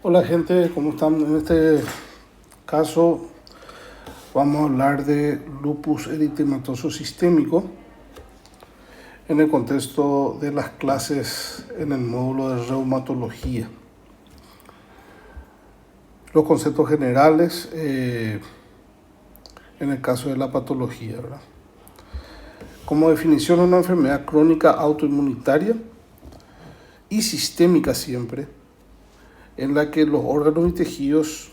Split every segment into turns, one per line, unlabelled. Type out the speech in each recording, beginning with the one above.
Hola gente, ¿cómo están? En este caso vamos a hablar de lupus eritematoso sistémico en el contexto de las clases en el módulo de reumatología. Los conceptos generales en el caso de la patología, ¿verdad? Como definición, una enfermedad crónica autoinmunitaria y sistémica siempre, en la que los órganos y tejidos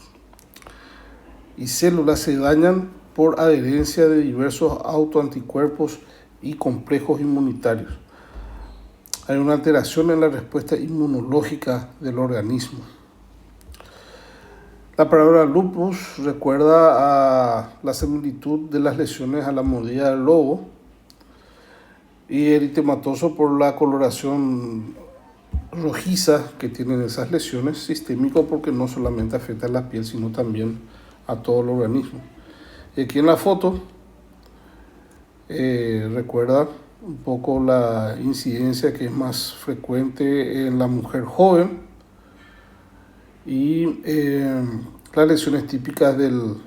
y células se dañan por adherencia de diversos autoanticuerpos y complejos inmunitarios. Hay una alteración en la respuesta inmunológica del organismo. La palabra lupus recuerda a la similitud de las lesiones a la mordida del lobo y eritematoso por la coloración rojiza que tienen esas lesiones, sistémico porque no solamente afecta a la piel sino también a todo el organismo. Y aquí en la foto recuerda un poco la incidencia que es más frecuente en la mujer joven y las lesiones típicas del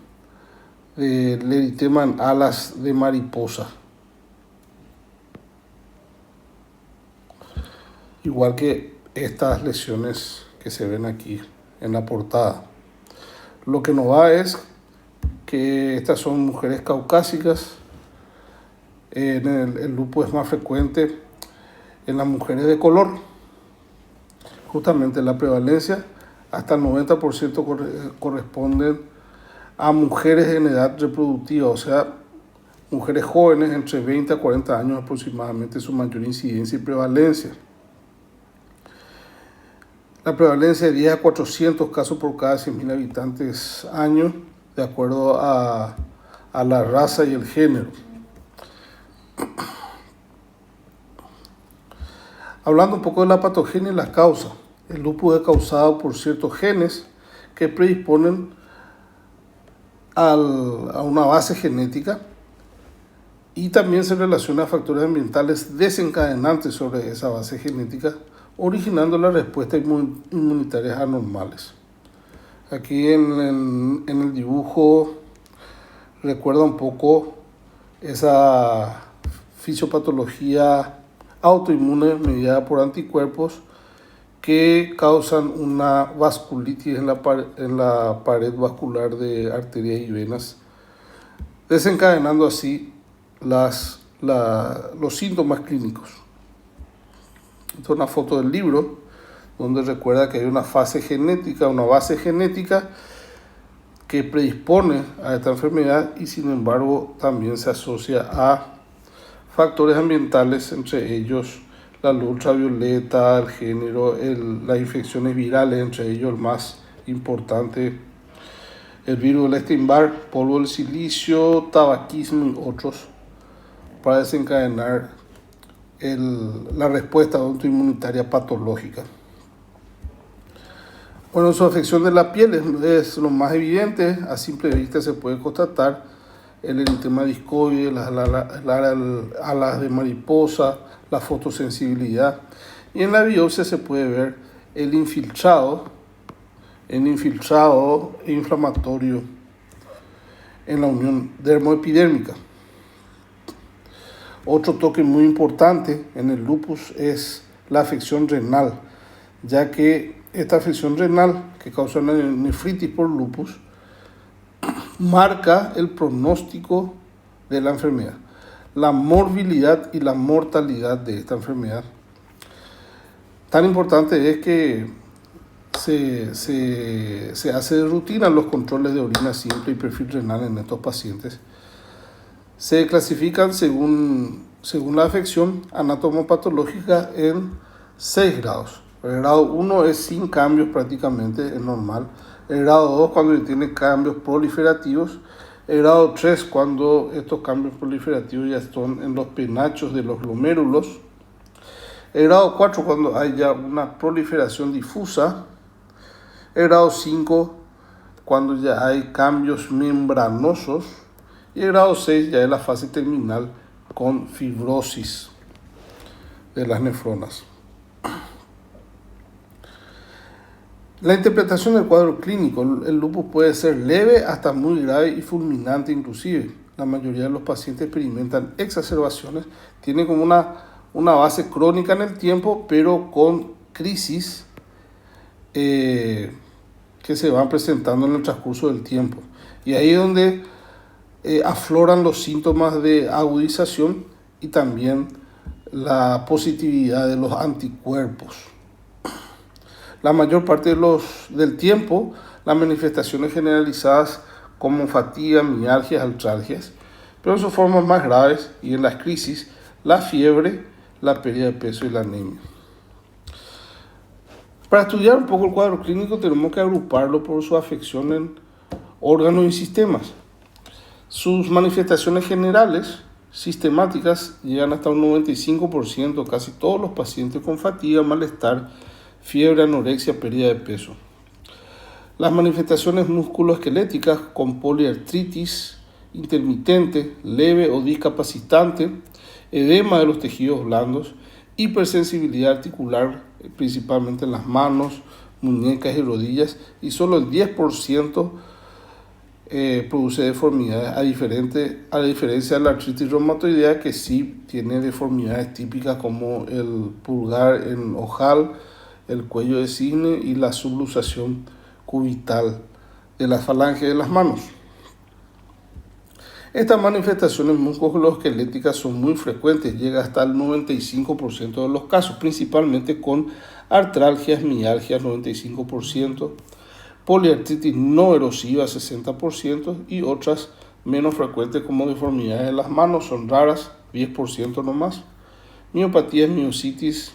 eritema en alas de mariposa. Igual que estas lesiones que se ven aquí en la portada. Lo que nos va es que estas son mujeres caucásicas. El lupus es más frecuente en las mujeres de color. Justamente la prevalencia hasta el 90% corresponden a mujeres en edad reproductiva, o sea, mujeres jóvenes entre 20 a 40 años aproximadamente, su mayor incidencia y prevalencia. La prevalencia de 10 a 400 casos por cada 100.000 habitantes año, de acuerdo a la raza y el género. Hablando un poco de la patogenia y la causa, el lupus es causado por ciertos genes que predisponen a una base genética y también se relaciona a factores ambientales desencadenantes sobre esa base genética, originando las respuestas inmunitarias anormales. Aquí en el dibujo recuerda un poco esa fisiopatología autoinmune mediada por anticuerpos que causan una vasculitis en la pared vascular de arterias y venas, desencadenando así los síntomas clínicos. Esta es una foto del libro donde recuerda que hay una base genética que predispone a esta enfermedad y sin embargo también se asocia a factores ambientales, entre ellos la luz ultravioleta, el género, las infecciones virales, entre ellos el más importante, el virus del Epstein-Barr, polvo del silicio, tabaquismo y otros, para desencadenar la respuesta autoinmunitaria patológica. Bueno, su afección de la piel es lo más evidente. A simple vista se puede constatar el eritema discoide, las alas de mariposa, la fotosensibilidad. Y en la biopsia se puede ver el infiltrado inflamatorio en la unión dermoepidérmica. Otro toque muy importante en el lupus es la afección renal, ya que esta afección renal que causa una nefritis por lupus marca el pronóstico de la enfermedad, la morbilidad y la mortalidad de esta enfermedad. Tan importante es que se hace de rutina los controles de orina simple y perfil renal en estos pacientes. Se clasifican según la afección anatomopatológica en 6 grados. El grado 1 es sin cambios prácticamente, es normal. El grado 2 cuando tiene cambios proliferativos. El grado 3 cuando estos cambios proliferativos ya están en los penachos de los glomérulos. El grado 4 cuando hay ya una proliferación difusa. El grado 5 cuando ya hay cambios membranosos. Y el grado 6 ya es la fase terminal con fibrosis de las nefronas. La interpretación del cuadro clínico, el lupus puede ser leve hasta muy grave y fulminante inclusive. La mayoría de los pacientes experimentan exacerbaciones, tienen como una base crónica en el tiempo, pero con crisis que se van presentando en el transcurso del tiempo. Y ahí es donde afloran los síntomas de agudización y también la positividad de los anticuerpos. La mayor parte del tiempo, las manifestaciones generalizadas como fatiga, mialgias, artralgias, pero en sus formas más graves y en las crisis, la fiebre, la pérdida de peso y la anemia. Para estudiar un poco el cuadro clínico tenemos que agruparlo por su afección en órganos y sistemas. Sus manifestaciones generales, sistemáticas, llegan hasta un 95%, casi todos los pacientes con fatiga, malestar, fiebre, anorexia, pérdida de peso. Las manifestaciones musculoesqueléticas con poliartritis intermitente, leve o discapacitante, edema de los tejidos blandos, hipersensibilidad articular, principalmente en las manos, muñecas y rodillas, y solo el 10% produce deformidades, a diferencia de la artritis reumatoidea, que sí tiene deformidades típicas como el pulgar en ojal, el cuello de cisne y la subluxación cubital de la falange de las manos. Estas manifestaciones musculoesqueléticas son muy frecuentes, llega hasta el 95% de los casos, principalmente con artralgias, mialgias 95%, poliartritis no erosiva 60% y otras menos frecuentes como deformidades de las manos, son raras, 10% nomás, miopatías, miositis,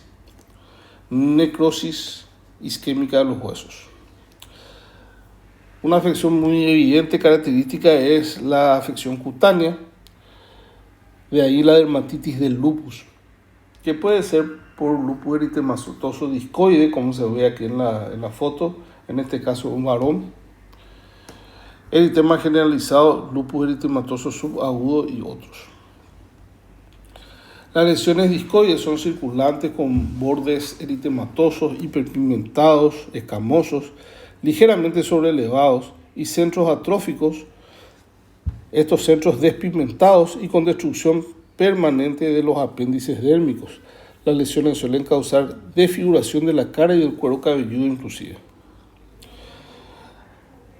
necrosis isquémica de los huesos. Una afección muy evidente, característica, es la afección cutánea, de ahí la dermatitis del lupus, que puede ser por lupus eritematoso discoide, como se ve aquí en la foto, en este caso un varón, eritema generalizado, lupus eritematoso subagudo y otros. Las lesiones discoides son circulantes con bordes eritematosos, hiperpigmentados, escamosos, ligeramente sobrelevados y centros atróficos, estos centros despigmentados y con destrucción permanente de los apéndices dérmicos. Las lesiones suelen causar desfiguración de la cara y del cuero cabelludo inclusive.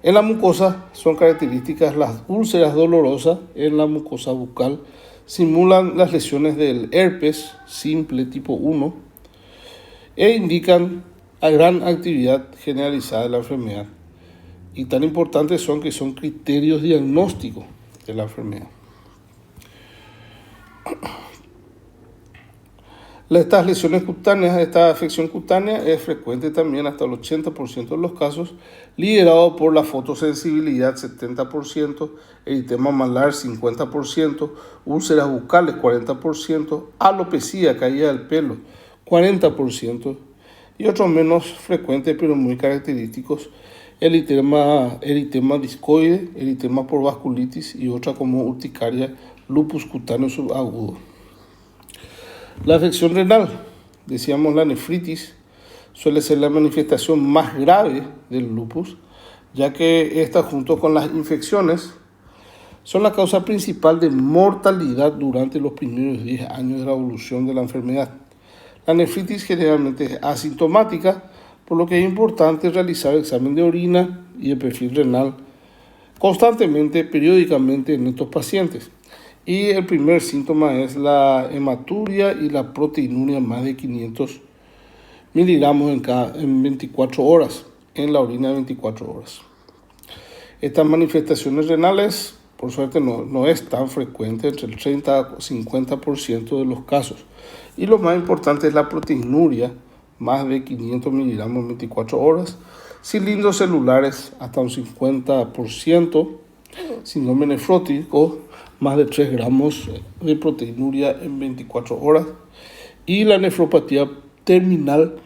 En la mucosa son características las úlceras dolorosas en la mucosa bucal, simulan las lesiones del herpes simple tipo 1 e indican a gran actividad generalizada de la enfermedad. Y tan importantes son que son criterios diagnósticos de la enfermedad. Estas lesiones cutáneas, esta afección cutánea es frecuente también hasta el 80% de los casos, liderado por la fotosensibilidad 70%, eritema malar 50%, úlceras bucales 40%, alopecia, caída del pelo 40%, y otros menos frecuentes pero muy característicos, eritema discoide, eritema por vasculitis y otra como urticaria, lupus cutáneo subagudo. La afección renal, decíamos la nefritis, suele ser la manifestación más grave del lupus, ya que esta junto con las infecciones son la causa principal de mortalidad durante los primeros 10 años de la evolución de la enfermedad. La nefritis generalmente es asintomática, por lo que es importante realizar el examen de orina y el perfil renal constantemente, periódicamente en estos pacientes. Y el primer síntoma es la hematuria y la proteinuria más de 500 miligramos en 24 horas, en la orina de 24 horas. Estas manifestaciones renales, por suerte, no es tan frecuente, entre el 30 a 50% de los casos. Y lo más importante es la proteinuria, más de 500 miligramos en 24 horas, cilindros celulares hasta un 50%, síndrome nefrótico, más de 3 gramos de proteinuria en 24 horas, y la nefropatía terminal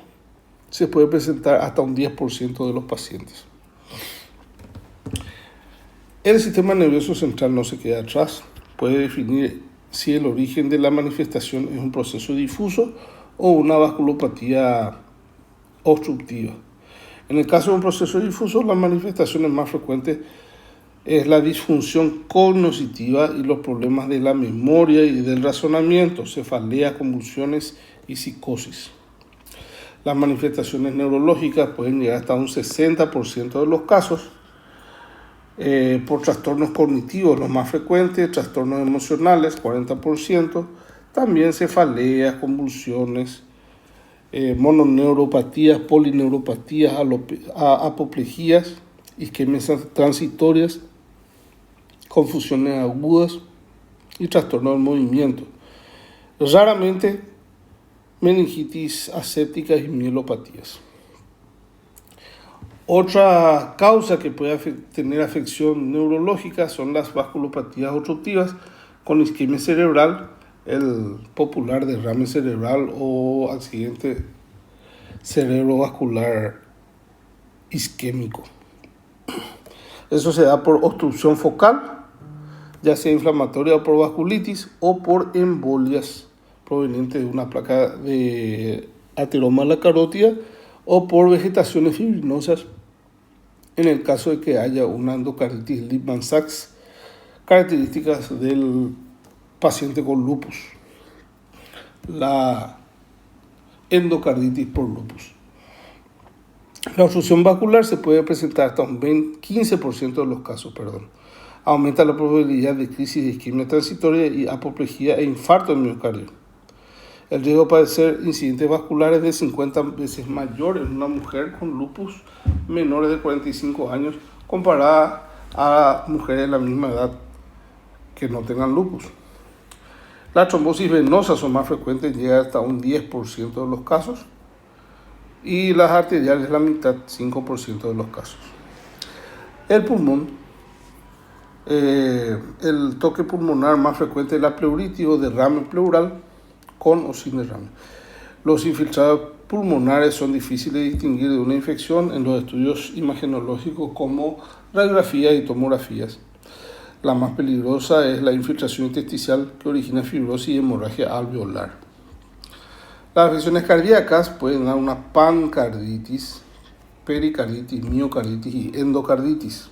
se puede presentar hasta un 10% de los pacientes. El sistema nervioso central no se queda atrás, puede definir si el origen de la manifestación es un proceso difuso o una vasculopatía obstructiva. En el caso de un proceso difuso, las manifestaciones más frecuentes es la disfunción cognitiva y los problemas de la memoria y del razonamiento, cefalea, convulsiones y psicosis. Las manifestaciones neurológicas pueden llegar hasta un 60% de los casos, por trastornos cognitivos, los más frecuentes, trastornos emocionales, 40%, también cefaleas, convulsiones, mononeuropatías, polineuropatías, apoplejías, isquemias transitorias, confusiones agudas y trastornos del movimiento. Raramente meningitis asépticas y mielopatías. Otra causa que puede tener afección neurológica son las vasculopatías obstructivas con isquemia cerebral, el popular derrame cerebral o accidente cerebrovascular isquémico. Eso se da por obstrucción focal, ya sea inflamatoria o por vasculitis o por embolias provenientes de una placa de ateroma a la carótida o por vegetaciones fibrinosas en el caso de que haya una endocarditis Liebman-Sachs, características del paciente con lupus, la endocarditis por lupus. La obstrucción vascular se puede presentar hasta un 15% de los casos, Aumenta la probabilidad de crisis de isquemia transitoria y apoplejía e infarto del miocardio. El riesgo de padecer incidentes vasculares es de 50 veces mayor en una mujer con lupus menores de 45 años comparada a mujeres de la misma edad que no tengan lupus. Las trombosis venosas son más frecuentes, llega hasta un 10% de los casos, y las arteriales la mitad, 5% de los casos. El pulmón, el toque pulmonar más frecuente es la pleuritis o derrame pleural, con o sin derrame. Los infiltrados pulmonares son difíciles de distinguir de una infección en los estudios imagenológicos como radiografías y tomografías. La más peligrosa es la infiltración intersticial que origina fibrosis y hemorragia alveolar. Las afecciones cardíacas pueden dar una pancarditis, pericarditis, miocarditis y endocarditis.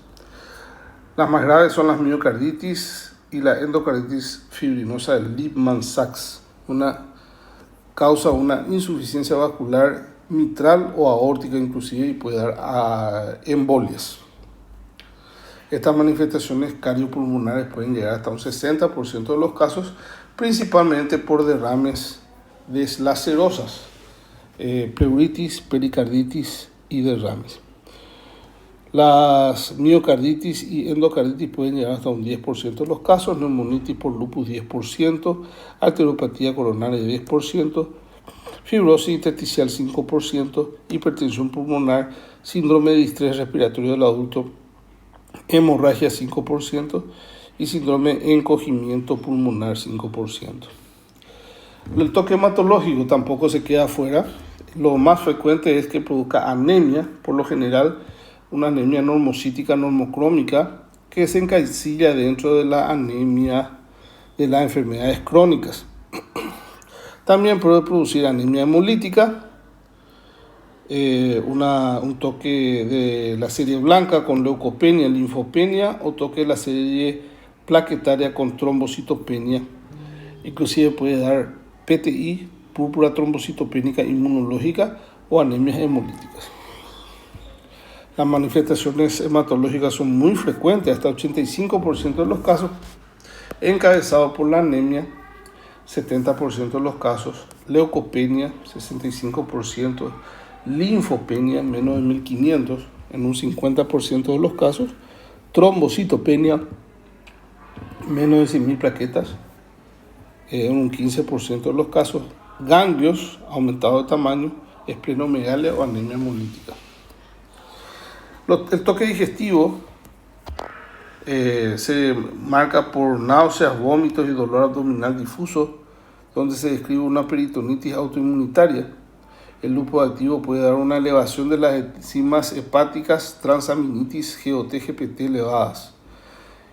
Las más graves son las miocarditis y la endocarditis fibrinosa del Liebman-Sachs. Causa una insuficiencia vascular mitral o aórtica inclusive y puede dar embolias. Estas manifestaciones cardiopulmonares pueden llegar hasta un 60% de los casos, principalmente por derrames deslacerosas, pleuritis, pericarditis y derrames. Las miocarditis y endocarditis pueden llegar hasta un 10% de los casos, neumonitis por lupus 10%, arteriopatía coronaria 10%, fibrosis intersticial 5%, hipertensión pulmonar, síndrome de distrés respiratorio del adulto, hemorragia 5% y síndrome de encogimiento pulmonar 5%. El toque hematológico tampoco se queda afuera. Lo más frecuente es que produzca anemia, por lo general una anemia normocítica normocrómica que se encasilla dentro de la anemia de las enfermedades crónicas. También puede producir anemia hemolítica, un toque de la serie blanca con leucopenia, linfopenia o toque de la serie plaquetaria con trombocitopenia. Inclusive puede dar PTI, púrpura trombocitopénica inmunológica o anemias hemolíticas. Las manifestaciones hematológicas son muy frecuentes, hasta 85% de los casos, encabezado por la anemia, 70% de los casos, leucopenia, 65%, linfopenia, menos de 1500, en un 50% de los casos, trombocitopenia, menos de 100.000 plaquetas, en un 15% de los casos, ganglios, aumentados de tamaño, esplenomegalia o anemia hemolítica. El toque digestivo se marca por náuseas, vómitos y dolor abdominal difuso, donde se describe una peritonitis autoinmunitaria. El lupus activo puede dar una elevación de las enzimas hepáticas, transaminitis, GOT, GPT elevadas.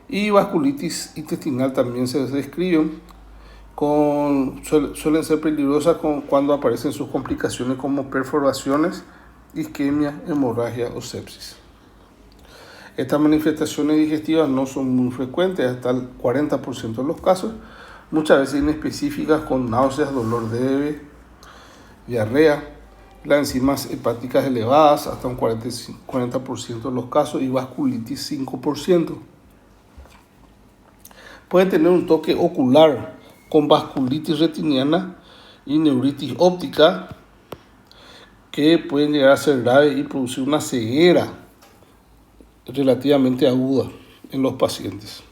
Y vasculitis intestinal también se describen, suelen ser peligrosas cuando aparecen sus complicaciones como perforaciones isquemia, hemorragia o sepsis. Estas manifestaciones digestivas no son muy frecuentes, hasta el 40% de los casos, muchas veces inespecíficas con náuseas, dolor leve, diarrea, las enzimas hepáticas elevadas hasta un 40% de los casos y vasculitis 5%. Puede tener un toque ocular con vasculitis retiniana y neuritis óptica que pueden llegar a ser graves y producir una ceguera relativamente aguda en los pacientes.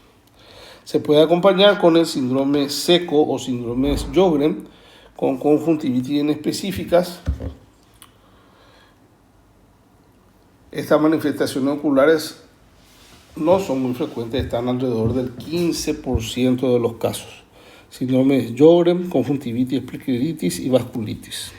Se puede acompañar con el síndrome seco o síndrome de Sjögren con conjuntivitis inespecíficas. Estas manifestaciones oculares no son muy frecuentes, están alrededor del 15% de los casos. Síndrome de Sjögren, conjuntivitis, pleuritis y vasculitis.